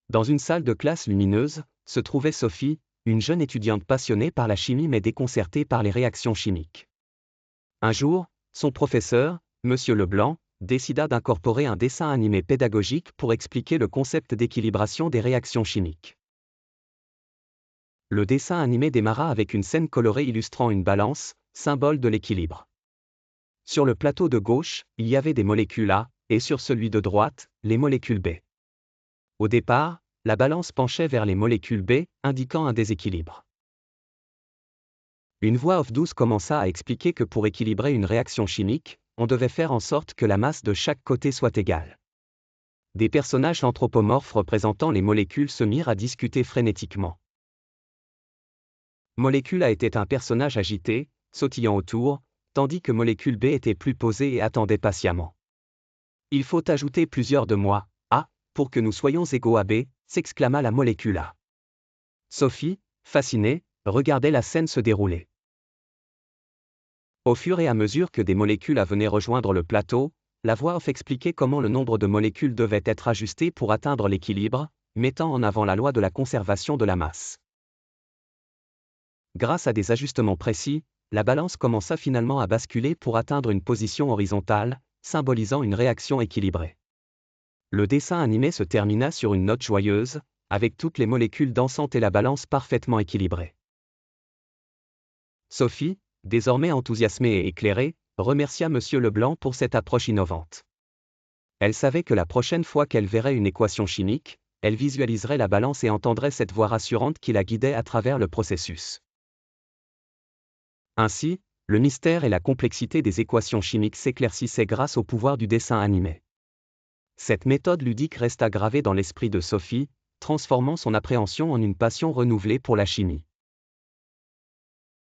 Dans une salle de classe lumineuse, se trouvait Sophie, une jeune étudiante passionnée par la chimie mais déconcertée par les réactions chimiques. Un jour, son professeur, Monsieur Leblanc, décida d'incorporer un dessin animé pédagogique pour expliquer le concept d'équilibration des réactions chimiques. Le dessin animé démarra avec une scène colorée illustrant une balance, symbole de l'équilibre. Sur le plateau de gauche, il y avait des molécules A, et sur celui de droite, les molécules B. Au départ, la balance penchait vers les molécules B, indiquant un déséquilibre. Une voix off douce commença à expliquer que pour équilibrer une réaction chimique, on devait faire en sorte que la masse de chaque côté soit égale. Des personnages anthropomorphes représentant les molécules se mirent à discuter frénétiquement. Molécule A était un personnage agité, sautillant autour, tandis que molécule B était plus posée et attendait patiemment. Il faut ajouter plusieurs de moi, A, pour que nous soyons égaux à B, s'exclama la molécule A. Sophie, fascinée, regardait la scène se dérouler. Au fur et à mesure que des molécules A venaient rejoindre le plateau, la voix off expliquait comment le nombre de molécules devait être ajusté pour atteindre l'équilibre, mettant en avant la loi de la conservation de la masse. Grâce à des ajustements précis, la balance commença finalement à basculer pour atteindre une position horizontale, symbolisant une réaction équilibrée. Le dessin animé se termina sur une note joyeuse, avec toutes les molécules dansantes et la balance parfaitement équilibrée. Sophie, désormais enthousiasmée et éclairée, remercia Monsieur Leblanc pour cette approche innovante. Elle savait que la prochaine fois qu'elle verrait une équation chimique, elle visualiserait la balance et entendrait cette voix rassurante qui la guidait à travers le processus. Ainsi, le mystère et la complexité des équations chimiques s'éclaircissaient grâce au pouvoir du dessin animé. Cette méthode ludique resta gravée dans l'esprit de Sophie, transformant son appréhension en une passion renouvelée pour la chimie.